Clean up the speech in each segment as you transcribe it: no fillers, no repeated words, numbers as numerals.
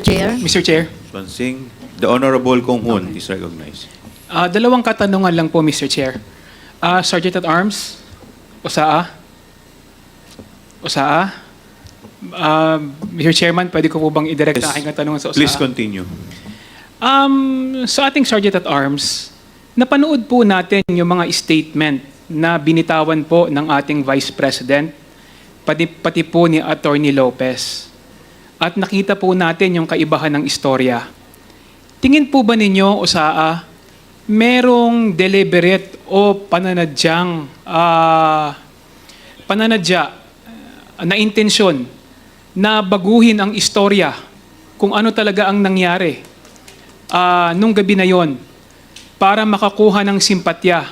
Chair. Mr. Chair, Swansing. The Honorable Kong Hoon is recognized. dalawang katanungan lang po, Mr. Chair. Sergeant at Arms, Osaa. Mr. Chairman, pwede ko po bang i-direct Yes. ang aking katanungan sa Osaa? Please continue. Sa ating Sergeant at Arms, napanood po natin yung mga statement na binitawan po ng ating Vice President, pati po ni Attorney Lopez. At nakita po natin yung kaibahan ng istorya. Tingin po ba ninyo, Osaa, merong deliberate o pananadya na intensyon na baguhin ang istorya kung ano talaga ang nangyari nung gabi na yon para makakuha ng simpatya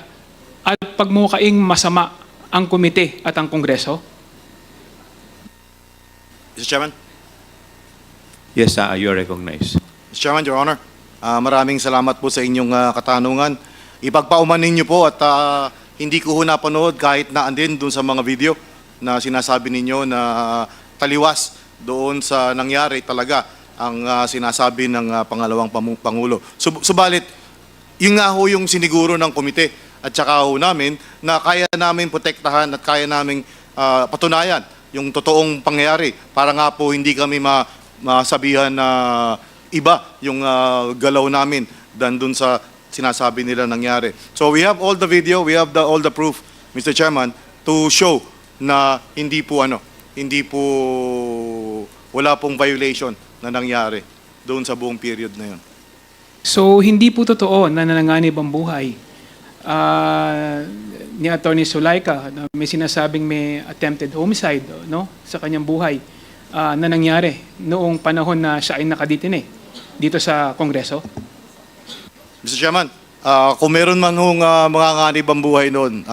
at pagmukaing masama ang komite at ang Kongreso? Mr. Chairman. Yes, you are recognized. Mr. Chairman, Your Honor, maraming salamat po sa inyong katanungan. Ipagpaumanin niyo po at hindi ko ho napanood kahit na andin doon sa mga video na sinasabi ninyo na taliwas doon sa nangyari talaga ang sinasabi ng pangalawang Pangulo. Subalit, yun nga ho yung siniguro ng komite at saka ho namin na kaya namin protektahan at kaya namin patunayan yung totoong pangyayari para nga po hindi kami masabihan na iba yung galaw namin dan dun sa sinasabi nila nangyari. So we have all the video, we have all the proof, Mr. Chairman, to show na hindi po wala pong violation na nangyari doon sa buong period na yun. So, hindi po totoo na nananganib ang buhay ni Attorney Zulaika na may sinasabing may attempted homicide sa kanyang buhay na nangyari noong panahon na siya ay nakadetine dito sa Kongreso? Mr. Chairman, kung meron man hong mga nganib ang buhay noon,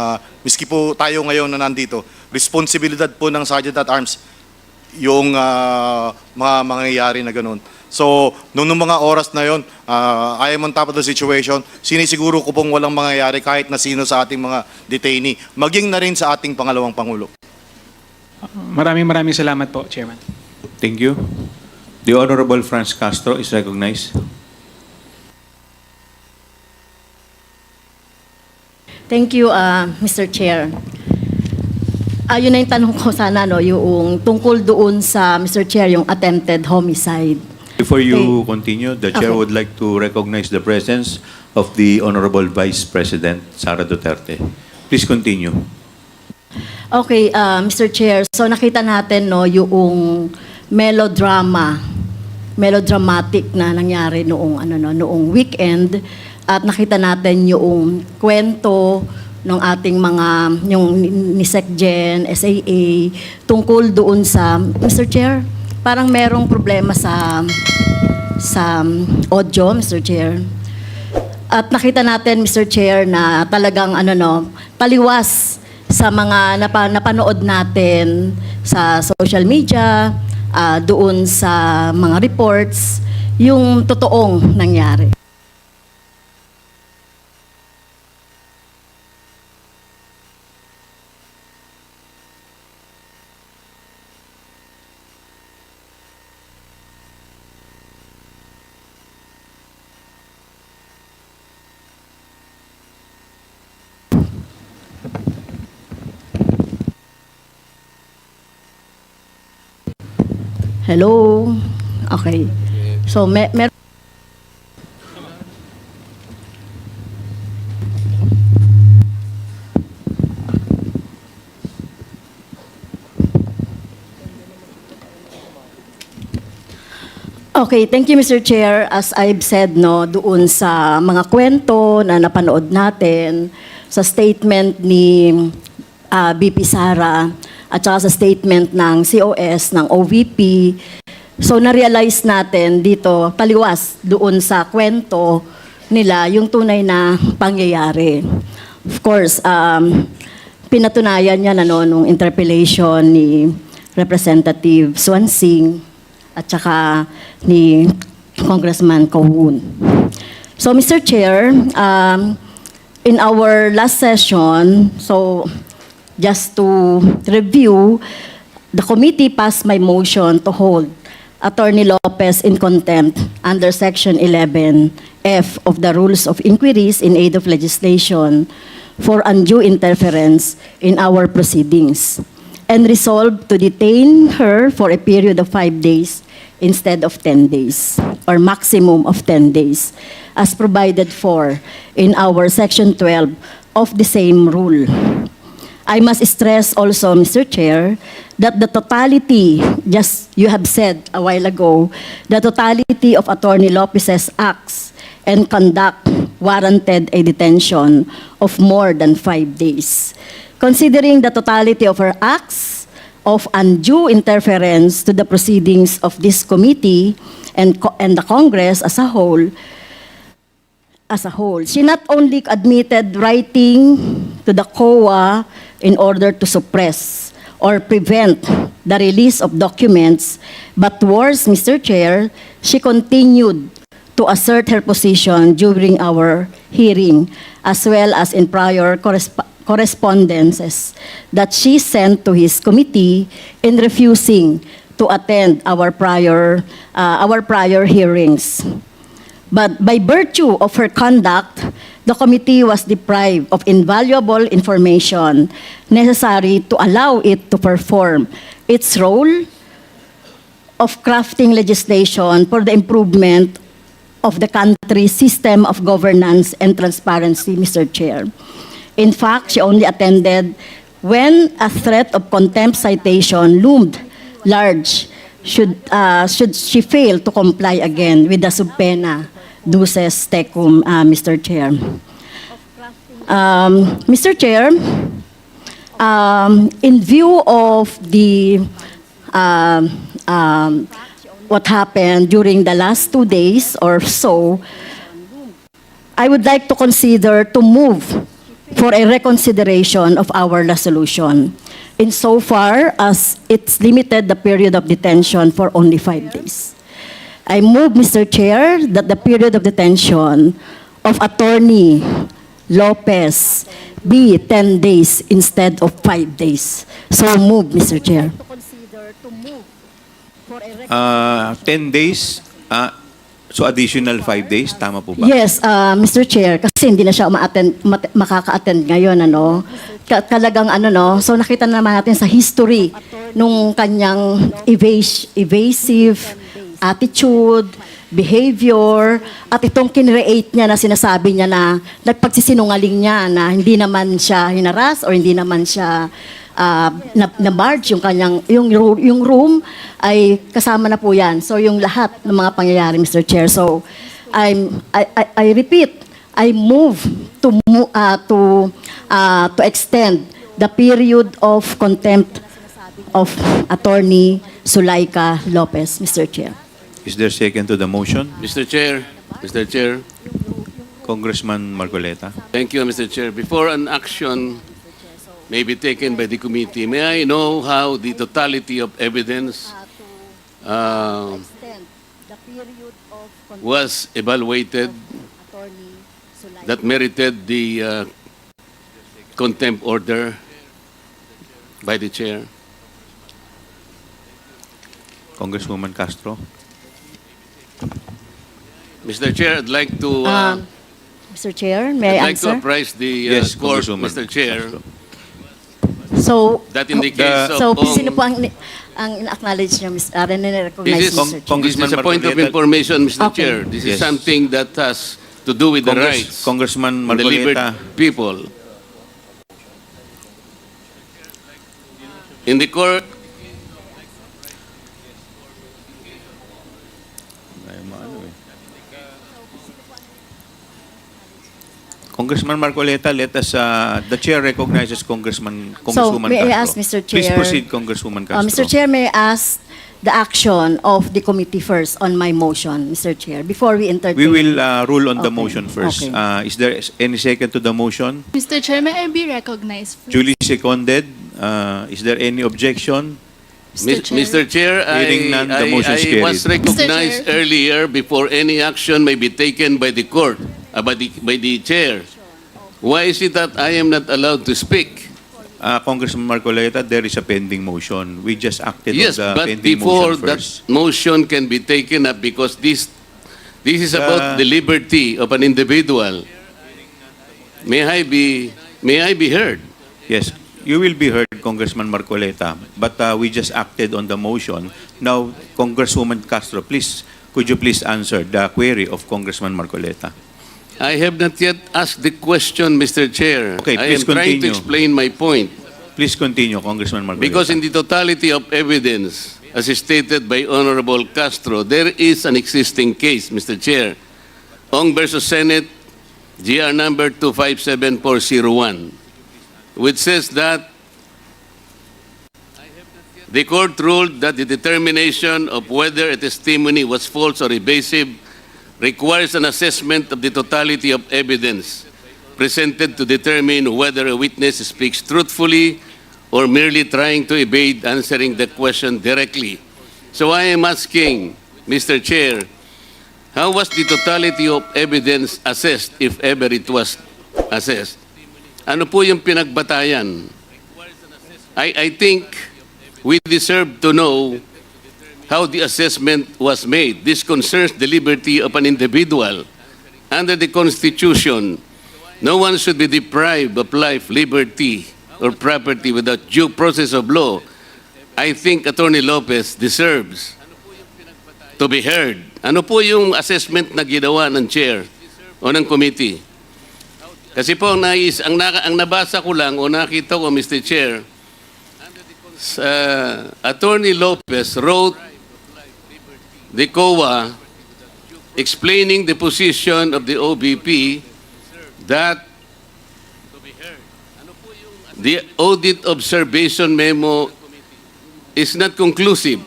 miski po tayo ngayon na nandito, responsibilidad po ng Sergeant at Arms yung mga mangyayari na ganun. So, nung mga oras na yon, I am on top of the situation. Sinisiguro ko pong walang mangyayari kahit na sino sa ating mga detainee, maging na rin sa ating pangalawang Pangulo. Maraming salamat po, Chairman. Thank you. The Honorable Franz Castro is recognized. Thank you, Mr. Chair. Yun na yung tanong ko sana, yung tungkol doon sa, Mr. Chair, yung attempted homicide. Before you continue, the Chair would like to recognize the presence of the Honorable Vice President, Sara Duterte. Please continue. Okay, Mr. Chair, so nakita natin yung melodramatic na nangyari noong weekend at nakita natin yung kwento ng ating yung ni SecGen, SAA tungkol doon sa Mr. Chair, parang merong problema sa audio, Mr. Chair. At nakita natin, Mr. Chair, na talagang taliwas sa mga napanood natin sa social media, doon sa mga reports, yung totoong nangyari. Hello? Okay. So, okay, thank you, Mr. Chair. As I've said, doon sa mga kwento na napanood natin, sa statement ni BP Sara, at saka sa statement ng COS, ng OVP. So, na-realize natin dito, taliwas doon sa kwento nila, yung tunay na pangyayari. Of course, pinatunayan niya nung interpellation ni Representative Swansing at saka ni Congressman Kong. So, Mr. Chair, in our last session, so just to review, the committee passed my motion to hold Attorney Lopez in contempt under Section 11F of the Rules of Inquiries in Aid of Legislation for undue interference in our proceedings, and resolved to detain her for a period of 5 days instead of 10 days, or maximum of 10 days, as provided for in our Section 12 of the same rule. I must stress also, Mr. Chair, that the totality, just you have said a while ago, the totality of Attorney Lopez's acts and conduct warranted a detention of more than 5 days. Considering the totality of her acts of undue interference to the proceedings of this committee and the Congress as a whole, she not only admitted writing to the COA in order to suppress or prevent the release of documents, but worse, Mr. Chair, she continued to assert her position during our hearing, as well as in prior correspondences that she sent to his committee in refusing to attend our prior hearings. But by virtue of her conduct, the committee was deprived of invaluable information necessary to allow it to perform its role of crafting legislation for the improvement of the country's system of governance and transparency, Mr. Chair. In fact, she only attended when a threat of contempt citation loomed large should she fail to comply again with the subpoena duces tecum, Mr. Chair. Mr. Chair, in view of the what happened during the last 2 days or so, I would like to consider to move for a reconsideration of our resolution, insofar as it's limited the period of detention for only 5 days. I move, Mr. Chair, that the period of detention of Attorney Lopez be 10 days instead of 5 days. So move, Mr. Chair. 10 days, so additional 5 days, tama po ba? Yes, Mr. Chair, kasi hindi na siya makaka-attend ngayon, ano. Talagang ano, no. So nakita naman natin sa history nung kanyang evasive attitude, behavior, at itong kinreate niya na sinasabi niya na nagpagsisinungaling niya na hindi naman siya hinaras or hindi naman siya na-barge yung kanyang yung room ay kasama na po yan. So yung lahat ng mga pangyayari, Mr. Chair. So I repeat, I move to extend the period of contempt of Attorney Zulaika Lopez, Mr. Chair. Is there second to the motion? Mr. Chair, Congressman Marcoleta. thank you, Mr. Chair. Before an action may be taken by the committee, may I know how the totality of evidence was evaluated that merited the contempt order by the chair? Congresswoman Castro. Mr. Chair, I'd like to Mr. Chair, may I I'd like to answer? apprise the Yes, court, Congresswoman Mr. Chair, Castro. So, that in the case so of sino po ang in-acknowledge niyo, nire-recognize, This is- Mr. Chair? Congressman this is a point of Marcoleta. information, Mr. Okay. Chair. This is Yes. something that has to do with the rights Congressman and the liberty Marcoleta. people. In the court, Congressman Marcoleta, let us, the chair recognizes Congresswoman may I Castro. ask, Mr. Please Chair? proceed, Congresswoman Castro. Mr. Chair, may I ask the action of the committee first on my motion, Mr. Chair, before we entertain? We will rule on the Okay. motion first. Okay. Is there any second to the motion? Mr. Chair, may I be recognized? Please? Duly seconded. Is there any objection? Mr. Chair, Hearing none, the motion is I was carried. recognized Mr. Chair. earlier before any action may be taken by the court, by the chair. Why is it that I am not allowed to speak? Congressman Marcoleta, there is a pending motion. We just acted Yes, on the but pending before motion that first. motion can be taken up, because this is about the liberty of an individual. May I be heard? Yes, you will be heard, Congressman Marcoleta, but we just acted on the motion. Now, Congresswoman Castro, please, could you please answer the query of Congressman Marcoleta? I have not yet asked the question, Mr. Chair. Okay, I am please trying to continue. explain my point. Please continue, Congressman Marcoleta. Because in the totality of evidence, as stated by Honorable Castro, there is an existing case, Mr. Chair. Ong versus Senate, GR number 257401, which says that the court ruled that the determination of whether a testimony was false or evasive requires an assessment of the totality of evidence presented to determine whether a witness speaks truthfully or merely trying to evade answering the question directly. So I am asking, Mr. Chair, how was the totality of evidence assessed, if ever it was assessed? Ano po yung pinagbatayan? I think we deserve to know how the assessment was made. This concerns the liberty of an individual. Under the Constitution, no one should be deprived of life, liberty, or property without due process of law. I think Attorney Lopez deserves to be heard. Ano po yung assessment na ginawa ng chair o ng committee? Kasi po, ang nabasa ko lang o nakita ko, Mr. Chair, Attorney Lopez wrote the COA explaining the position of the OBP that the audit observation memo is not conclusive,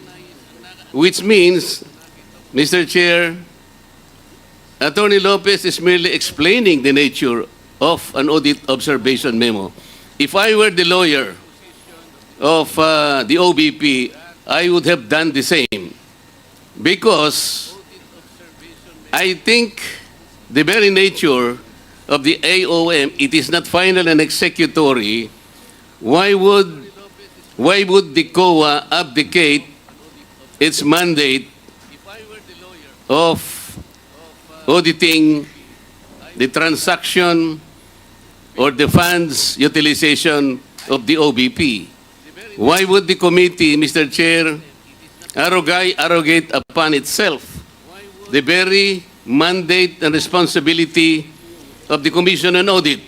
which means, Mr. Chair, Attorney Lopez is merely explaining the nature of an audit observation memo. If I were the lawyer of the OBP, I would have done the same. Because I think the very nature of the AOM, it is not final and executory. Why would the COA abdicate its mandate of auditing the transaction or the funds utilization of the OBP? Why would the committee, Mr. Chair, arrogate upon itself the very mandate and responsibility of the Commission on Audit?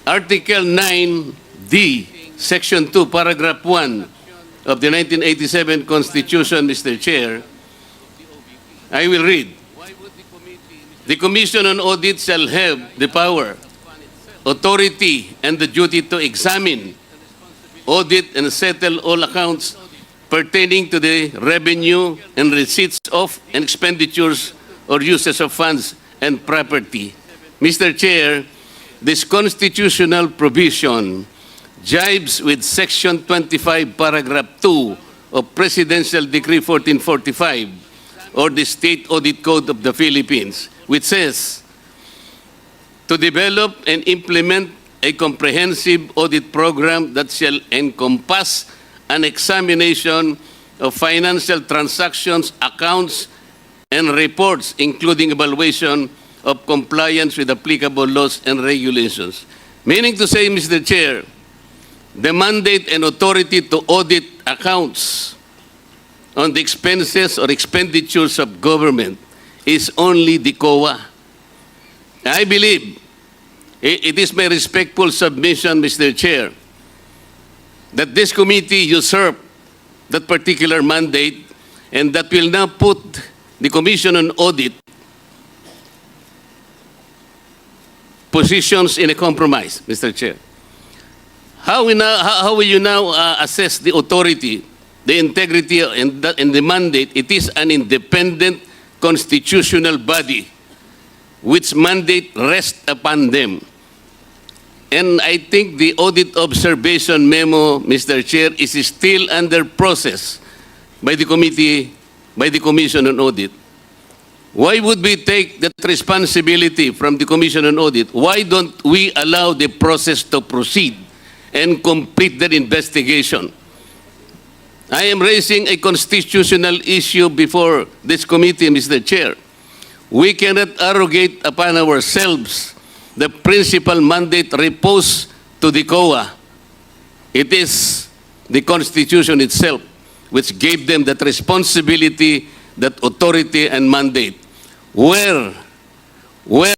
Article 9D, Section 2, Paragraph 1 of the 1987 Constitution, Mr. Chair, I will read. The Commission on Audit shall have the power, authority, and the duty to examine, audit, and settle all accounts pertaining to the revenue and receipts of and expenditures or uses of funds and property. Mr. Chair, this constitutional provision jibes with Section 25, Paragraph 2 of Presidential Decree 1445 or the State Audit Code of the Philippines, which says, to develop and implement a comprehensive audit program that shall encompass an examination of financial transactions, accounts, and reports, including evaluation of compliance with applicable laws and regulations. Meaning to say, Mr. Chair, the mandate and authority to audit accounts on the expenses or expenditures of government is only the COA. I believe it is my respectful submission, Mr. Chair, that this committee usurped that particular mandate and that will now put the Commission on Audit positions in a compromise, Mr. Chair. How will you now assess the authority, the integrity, and the mandate? It is an independent constitutional body which mandate rests upon them. And I think the audit observation memo, Mr. Chair, is still under process by the committee, by the Commission on Audit. Why would we take that responsibility from the Commission on Audit? Why don't we allow the process to proceed and complete their investigation. I am raising a constitutional issue before this committee, Mr. Chair. We cannot arrogate upon ourselves the principal mandate reposed to the COA. It is the Constitution itself which gave them that responsibility, that authority and mandate. Where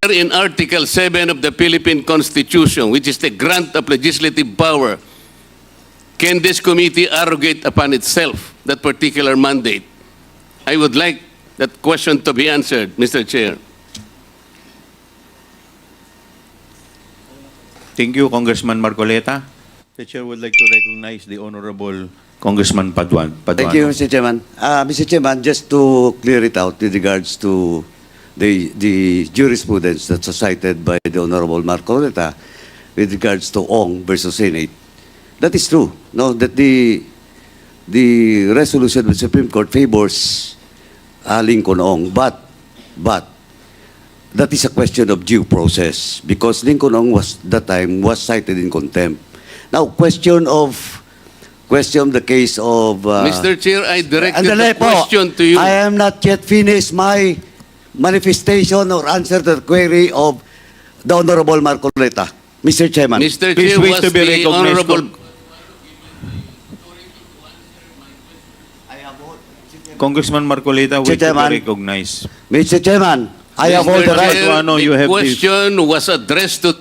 in Article 7 of the Philippine Constitution, which is the grant of legislative power, can this committee arrogate upon itself that particular mandate? I would like that question to be answered, Mr. Chair. Thank you, Congressman Marcoleta. The chair would like to recognize the Honorable Congressman Paduano. Thank you, Mr. Chairman. Mr. Chairman, just to clear it out with regards to the jurisprudence that's cited by the Honorable Marco Reta with regards to Ong versus Senate, that is true. No, that the resolution of the Supreme Court favors Lincoln Ong, but that is a question of due process because Lincoln Ong was that time was cited in contempt. Now, question the case of Mr. Chair, I directed Andale the po. question to you. I am not yet finished my manifestation or answer to the query of the Honorable Marco Reta. Mr. Chairman. Mr. Please Chair, wait was to be the recognized, Honorable... Congressman Marcoleta, Mr. wait to be Chairman. recognized. Mr. Chairman, I have all the Mr. right. Chair, Paduano, you the have the- question was addressed to...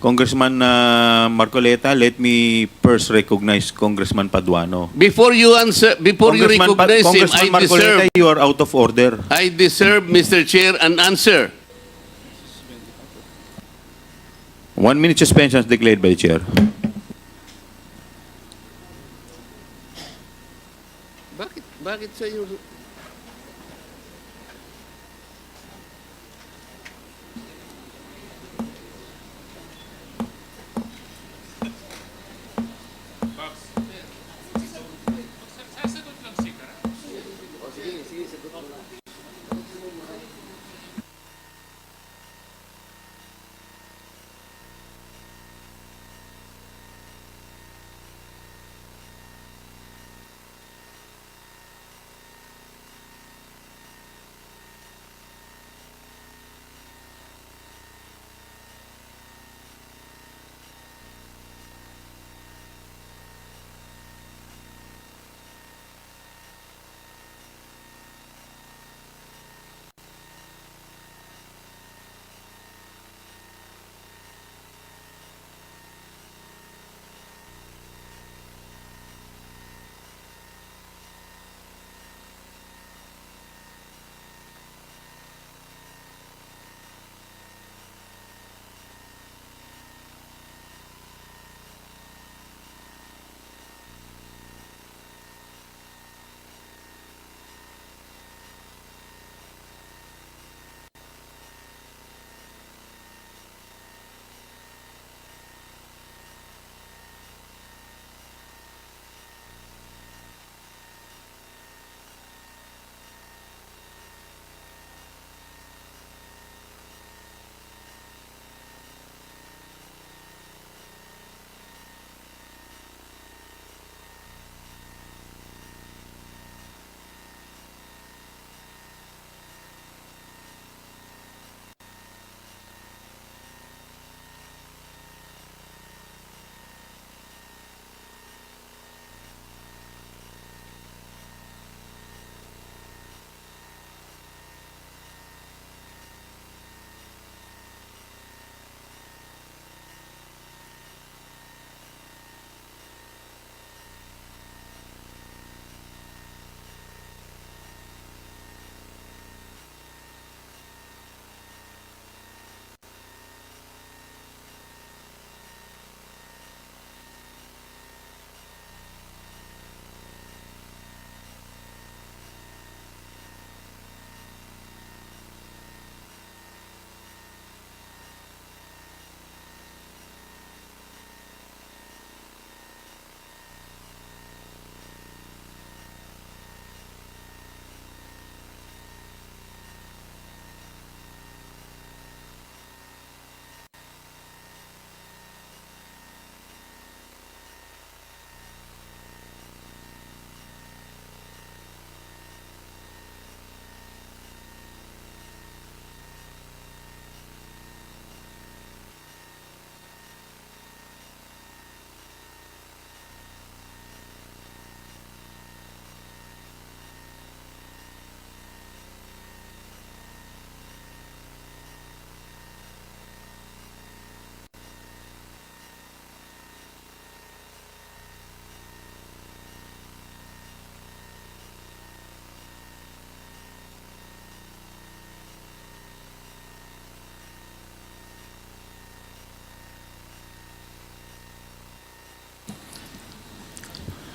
Congressman Marcoleta, let me first recognize Congressman Paduano. Before you answer, before you recognize him, Congressman Marcoleta, you are out of order. I deserve, Mr. Chair, an answer. 1 minute suspension is declared by the chair. Bakit sa'yo?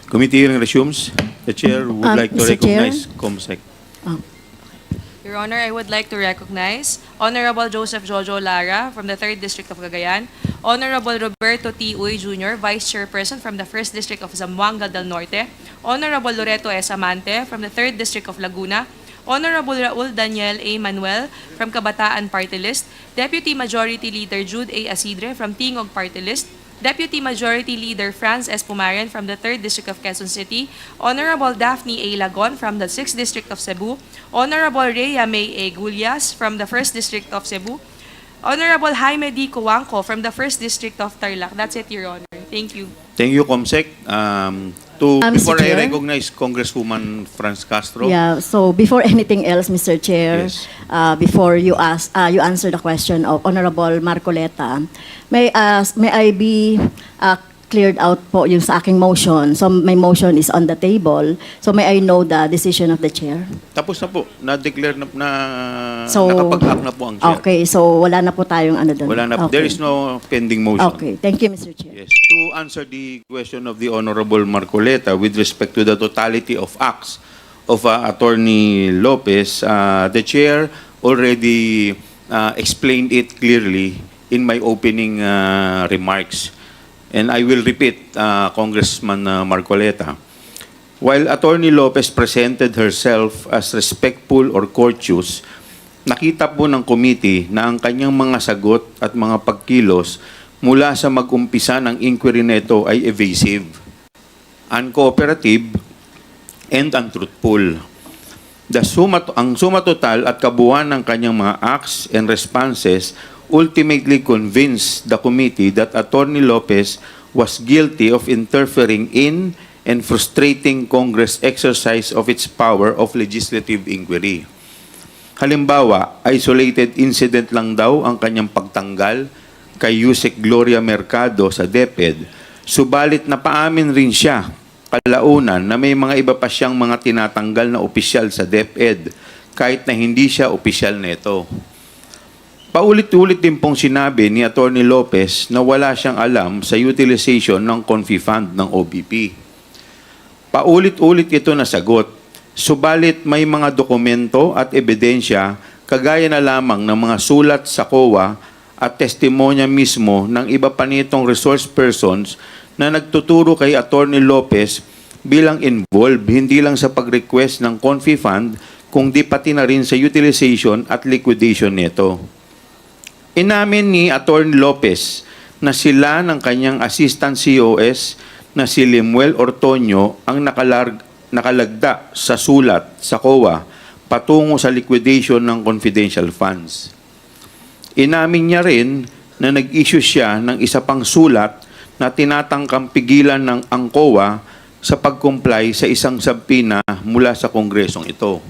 Committee hearing resumes. The chair would like to Mr. Chair? recognize COMSEC. Your Honor, I would like to recognize Honorable Joseph Jojo Lara from the 3rd District of Cagayan, Honorable Roberto T. Uy Jr., Vice Chairperson from the 1st District of Zamboanga del Norte, Honorable Loreto S. Amante from the 3rd District of Laguna, Honorable Raul Daniel A. Manuel from Kabataan Party List, Deputy Majority Leader Jude A. Asidre from Tingog Party List, Deputy Majority Leader Franz S. Pumaren from the 3rd District of Quezon City, Honorable Daphne A. Lagon from the 6th District of Cebu, Honorable Rhea May A. Gullias from the 1st District of Cebu, Honorable Jaime D. Cuanco from the 1st District of Tarlac. That's it, Your Honor. Thank you. Thank you, COMSEC. Mr. Before I Chair? recognize Congresswoman Franz Castro, Yeah, so before anything else, Mr. Chair, Yes. before you answer the question of Honorable Marcoleta, may I be cleared out po yung sa aking motion. So my motion is on the table. So may I know the decision of the chair? tapos na po. Na-declare na So, nakapag-act na po ang chair. Okay, so wala na po tayong ano doon. Wala na. Okay. There is no pending motion. Okay, thank you, Mr. Chair. Yes. To answer the question of the Honorable Marcoleta with respect to the totality of acts of Attorney Lopez, the chair already explained it clearly in my opening remarks. And I will repeat, Congressman Marcoleta. While Attorney Lopez presented herself as respectful or courteous, nakita po ng committee na ang kanyang mga sagot at mga pagkilos mula sa mag-umpisa ng inquiry nito ay evasive, uncooperative, and untruthful. Ang suma total at kabuuan ng kanyang mga acts and responses ultimately convinced the committee that Attorney Lopez was guilty of interfering in and frustrating Congress' exercise of its power of legislative inquiry. Halimbawa, isolated incident lang daw ang kanyang pagtanggal kay Yusek Gloria Mercado sa DepEd, subalit napaamin rin siya kalaunan na may mga iba pa siyang mga tinatanggal na opisyal sa DepEd kahit na hindi siya opisyal neto. Paulit-ulit din pong sinabi ni Attorney Lopez na wala siyang alam sa utilization ng Confi Fund ng OBP. Paulit-ulit ito na sagot, subalit may mga dokumento at ebidensya kagaya na lamang ng mga sulat sa COA at testimonya mismo ng iba pa nitong resource persons na nagtuturo kay Attorney Lopez bilang involved hindi lang sa pag-request ng Confi Fund kundi pati na rin sa utilization at liquidation nito. Inamin ni Attorney Lopez na sila ng kanyang assistant COS na si Limuel Ortonio ang nakalagda sa sulat sa COA patungo sa liquidation ng confidential funds. Inamin niya rin na nag-issue siya ng isa pang sulat na tinatangkang pigilan ng ang COA sa pag-comply sa isang subpoena mula sa kongresong ito.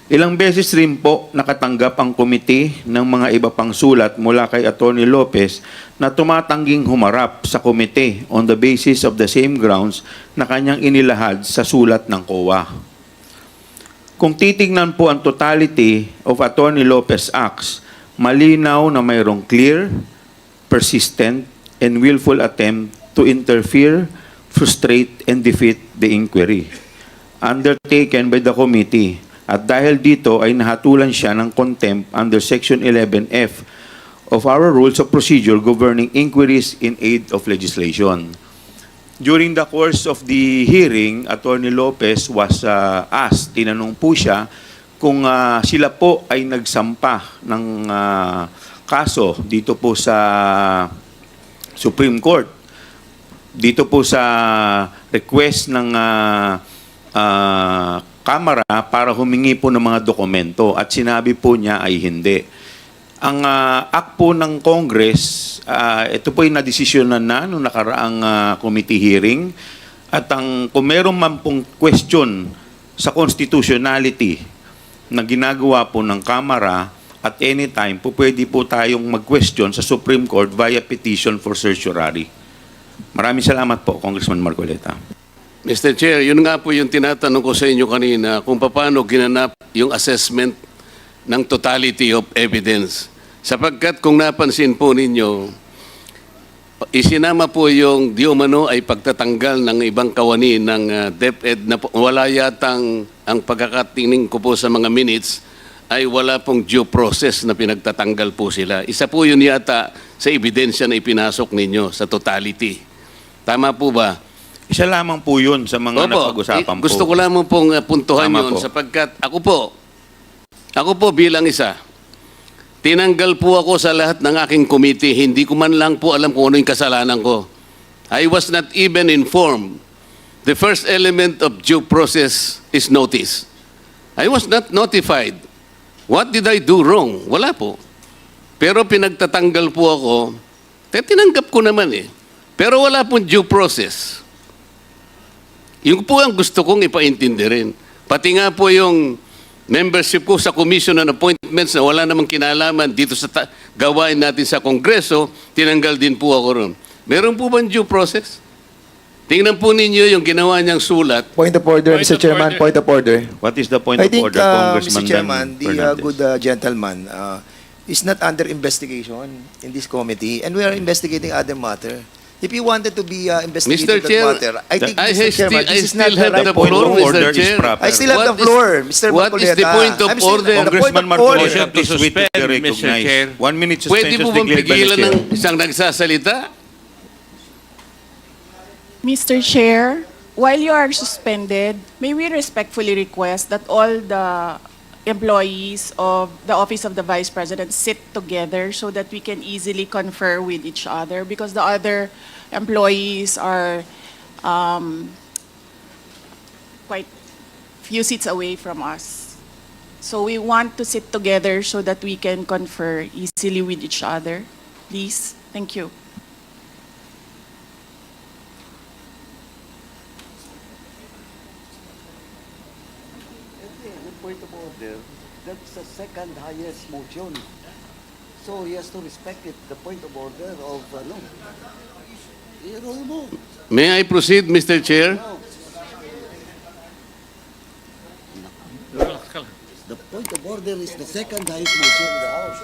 Ilang beses rin po nakatanggap ang komite ng mga iba pang sulat mula kay Attorney Lopez na tumatangging humarap sa komite on the basis of the same grounds na kanyang inilahad sa sulat ng COA. Kung titignan po ang totality of Attorney Lopez acts, malinaw na mayroong clear, persistent, and willful attempt to interfere, frustrate, and defeat the inquiry undertaken by the committee. At dahil dito ay nahatulan siya ng contempt under Section 11F of our Rules of Procedure governing inquiries in aid of legislation. During the course of the hearing, Attorney Lopez was asked, tinanong po siya kung sila po ay nagsampa ng kaso dito po sa Supreme Court. Dito po sa request ng Kamara para humingi po ng mga dokumento at sinabi po niya ay hindi. Ang act po ng Congress, ito po ay nadesisyonan na noong nakaraang committee hearing at kung meron man pong question sa constitutionality na ginagawa po ng Kamara at any time po pwede po tayong mag-question sa Supreme Court via petition for certiorari. Maraming salamat po, Congressman Marcoleta. Mr. Chair, yun nga po yung tinatanong ko sa inyo kanina kung paano ginanap yung assessment ng totality of evidence. Sapagkat kung napansin po ninyo, isinama po yung di umano ay pagtatanggal ng ibang kawani ng DepEd na wala yatang, ang pagkakatingin ko po sa mga minutes, ay wala pong due process na pinagtatanggal po sila. Isa po yun yata sa ebidensya na ipinasok ninyo sa totality. Tama po ba? Isa lamang po yun sa mga napag-usapan po. Gusto ko lamang pong puntuhan Tama yun po. sapagkat ako po bilang isa, tinanggal po ako sa lahat ng aking committee. Hindi ko man lang po alam kung ano yung kasalanan ko. I was not even informed. The first element of due process is notice. I was not notified. What did I do wrong? Wala po. Pero pinagtatanggal po ako, tinanggap ko naman eh. Pero wala pong due process. Yung po ang gusto kong ipaintindi rin. Pati nga po yung membership ko sa Commission on Appointments na wala namang kinalaman dito sa gawain natin sa Kongreso, tinanggal din po ako ron. Meron po bang due process? Tingnan po ninyo yung ginawa niyang sulat. Point of order, Point Mr. of Chairman. order. Point of order. What is the point I of think, order, Congressman Mr. Chairman, Dan the Fernandez? good gentleman is not under investigation in this committee, and we are investigating other matter. If you wanted to be investigating Mr. that Chair, matter, I think, I Mr. Chairman, still this is not have the right the point floor, of Mr. order is Chair. proper. I still have What the is- floor, Mr. What is the Marcoleta. point of I'm still- order? the point Congressman of order. Marcoleta, please wait to be recognized. 1 minute Pwede suspension po is bang declared by the pigilan chair. ng isang nagsasalita? Mr. Chair, while you are suspended, may we respectfully request that all the employees of the Office of the Vice President sit together so that we can easily confer with each other, because the other employees are quite few seats away from us. So we want to sit together so that we can confer easily with each other. Please, thank you. Point of order, that's the second highest motion. So he has to respect it, the point of order of, no. You know, May I proceed, Mr. Chair? the point of order is the second highest motion in the House.